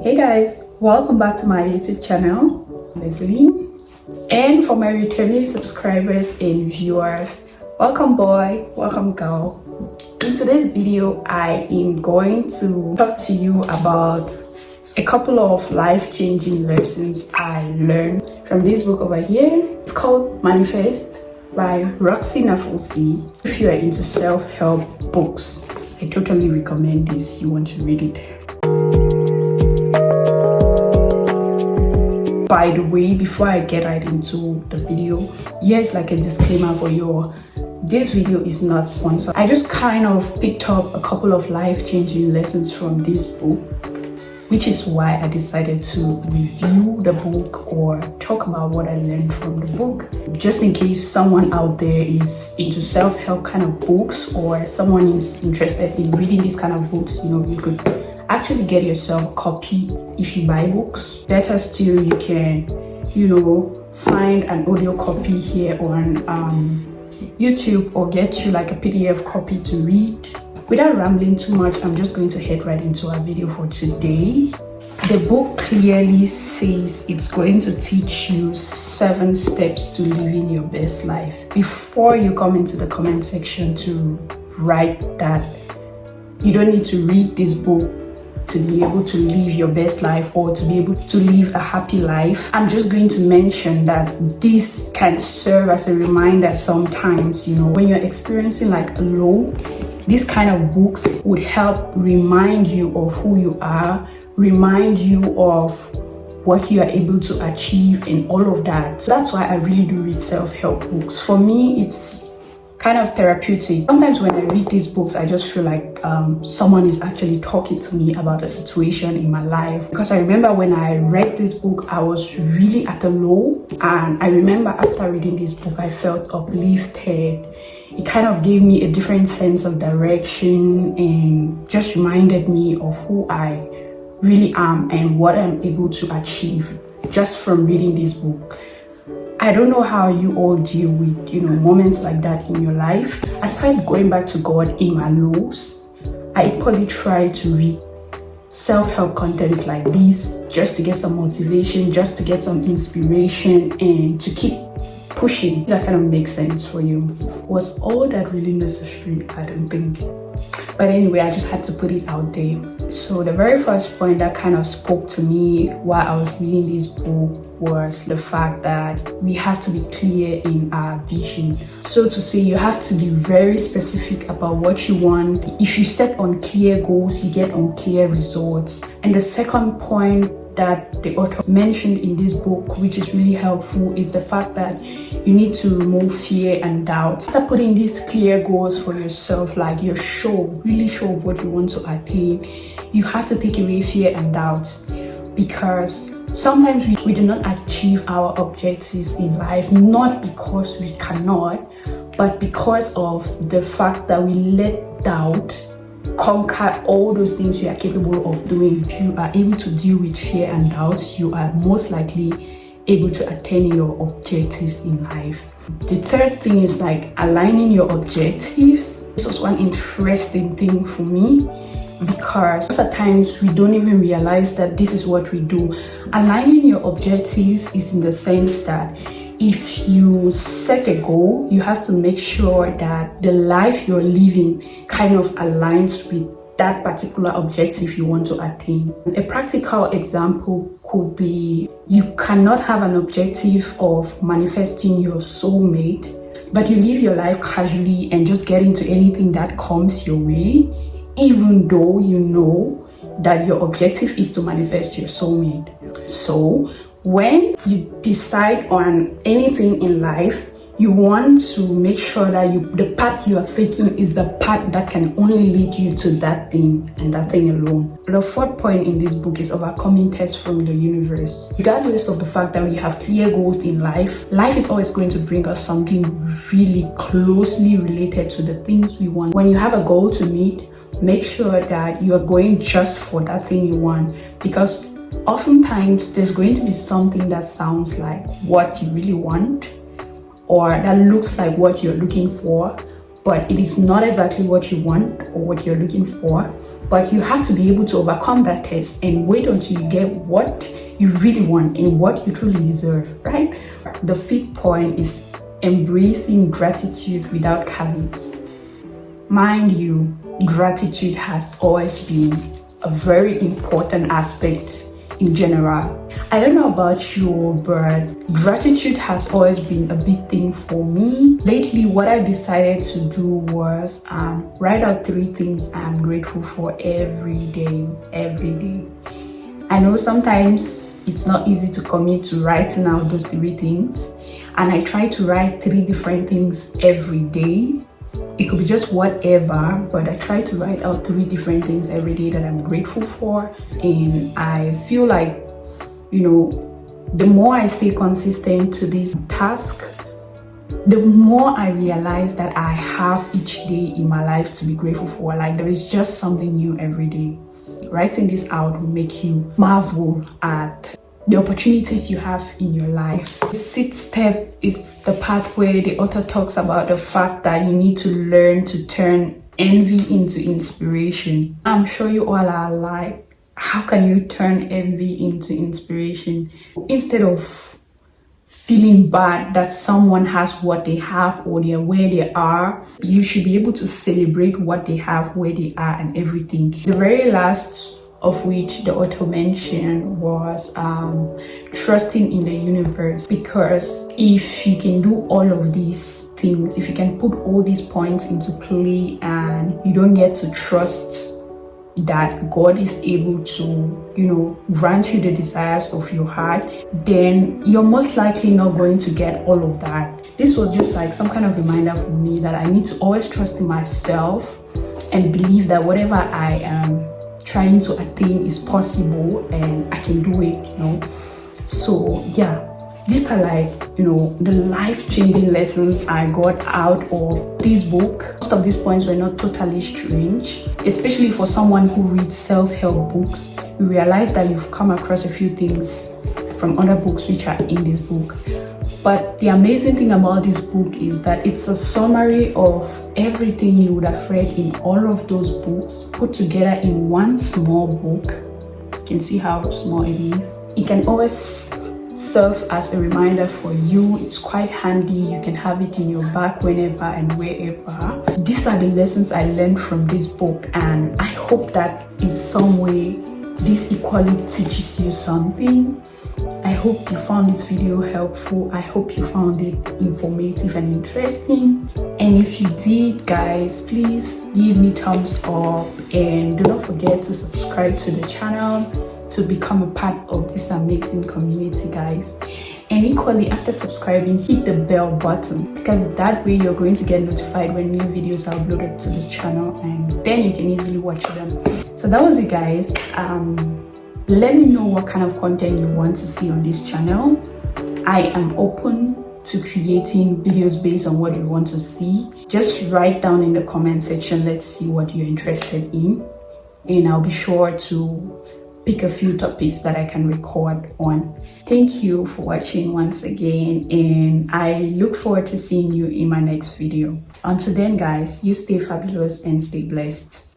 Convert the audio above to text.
Hey guys, welcome back to my YouTube channel, Evelyn. And for my returning subscribers and viewers, welcome boy, welcome girl. In today's video, I am going to talk to you about a couple of life-changing lessons I learned from this book over here. It's called Manifest by Roxie Nafousi. If you are into self-help books, I totally recommend this. You want to read it. By the way, before I get right into the video, here's like a disclaimer for you. This video is not sponsored. I just kind of picked up a couple of life-changing lessons from this book, which is why I decided to review the book or talk about what I learned from the book. Just in case someone out there is into self-help kind of books, or someone is interested in reading these kind of books, you could actually get yourself a copy if you buy books. Better still, you can, find an audio copy here on YouTube or get you like a PDF copy to read. Without rambling too much, I'm just going to head right into our video for today. The book clearly says it's going to teach you 7 steps to living your best life. Before you come into the comment section to write that you don't need to read this book to be able to live your best life or to be able to live a happy life, I'm just going to mention that this can serve as a reminder sometimes, when you're experiencing like a low, these kind of books would help remind you of who you are, remind you of what you are able to achieve and all of that. So that's why I really do read self-help books. For me, it's kind of therapeutic. Sometimes when I read these books, I just feel like someone is actually talking to me about a situation in my life. Because I remember when I read this book, I was really at a low. And I remember after reading this book, I felt uplifted. It kind of gave me a different sense of direction and just reminded me of who I really am and what I'm able to achieve just from reading this book. I don't know how you all deal with, moments like that in your life. Aside going back to God in my lows, I equally try to read self-help content like this just to get some motivation, just to get some inspiration and to keep pushing. That kind of makes sense for you. Was all that really necessary? I don't think. But anyway, I just had to put it out there. So the very first point that kind of spoke to me while I was reading this book was the fact that we have to be clear in our vision. So to say, you have to be very specific about what you want. If you set unclear goals, you get unclear results. And the second point that the author mentioned in this book, which is really helpful, is the fact that you need to remove fear and doubt. Start putting these clear goals for yourself, like you're really sure of what you want to attain. You have to take away fear and doubt, because sometimes we do not achieve our objectives in life, not because we cannot, but because of the fact that we let doubt conquer all those things you are capable of doing. If you are able to deal with fear and doubt, you are most likely able to attain your objectives in life. The third thing is like aligning your objectives. This was one interesting thing for me, because most of the times we don't even realize that this is what we do. Aligning your objectives is in the sense that if you set a goal, you have to make sure that the life you're living kind of aligns with that particular objective you want to attain. A practical example could be, you cannot have an objective of manifesting your soulmate, but you live your life casually and just get into anything that comes your way, even though you know that your objective is to manifest your soulmate. So when you decide on anything in life, you want to make sure that the path you are taking is the path that can only lead you to that thing and that thing alone. The fourth point in this book is overcoming tests from the universe. Regardless of the fact that we have clear goals in life, life is always going to bring us something really closely related to the things we want. When you have a goal to meet, make sure that you are going just for that thing you want, because oftentimes there's going to be something that sounds like what you really want, or that looks like what you're looking for, but it is not exactly what you want or what you're looking for. but you have to be able to overcome that test and wait until you get what you really want and what you truly deserve, right? The 5th point is embracing gratitude without caveats. Mind you, gratitude has always been a very important aspect in general. I don't know about you, but gratitude has always been a big thing for me. Lately, what I decided to do was write out 3 things I'm grateful for every day. I know sometimes it's not easy to commit to writing out those 3 things, and I try to write 3 different things every day. It could be just whatever, but I try to write out 3 different things every day that I'm grateful for. And I feel like, the more I stay consistent to this task, the more I realize that I have each day in my life to be grateful for. Like, there is just something new every day. Writing this out will make you marvel at the opportunities you have in your life. The 6th step is the part where the author talks about the fact that you need to learn to turn envy into inspiration. I'm sure you all are like, how can you turn envy into inspiration? Instead of feeling bad that someone has what they have or they're where they are, you should be able to celebrate what they have, where they are, and everything. The very last of which the author mentioned was trusting in the universe, because if you can do all of these things, if you can put all these points into play and you don't get to trust that God is able to, grant you the desires of your heart, then you're most likely not going to get all of that. This was just like some kind of reminder for me that I need to always trust in myself and believe that whatever I am trying to attain is possible and I can do it, So yeah, these are like, the life-changing lessons I got out of this book. Most of these points were not totally strange, especially for someone who reads self-help books. You realize that you've come across a few things from other books which are in this book. But the amazing thing about this book is that it's a summary of everything you would have read in all of those books put together in one small book. You can see how small it is. It can always serve as a reminder for you. It's quite handy. You can have it in your bag whenever and wherever. These are the lessons I learned from this book, and I hope that in some way this equally teaches you something. I hope you found this video helpful. I hope you found it informative and interesting. And if you did, guys, please give me thumbs up and do not forget to subscribe to the channel to become a part of this amazing community, guys. And equally, after subscribing, hit the bell button, because that way you're going to get notified when new videos are uploaded to the channel, and then you can easily watch them. So that was it, guys. Let me know what kind of content you want to see on this channel. I am open to creating videos based on what you want to see. Just write down in the comment section. Let's see what you're interested in, and I'll be sure to pick a few topics that I can record on. Thank you for watching once again, and I look forward to seeing you in my next video. Until then, guys, you stay fabulous and stay blessed.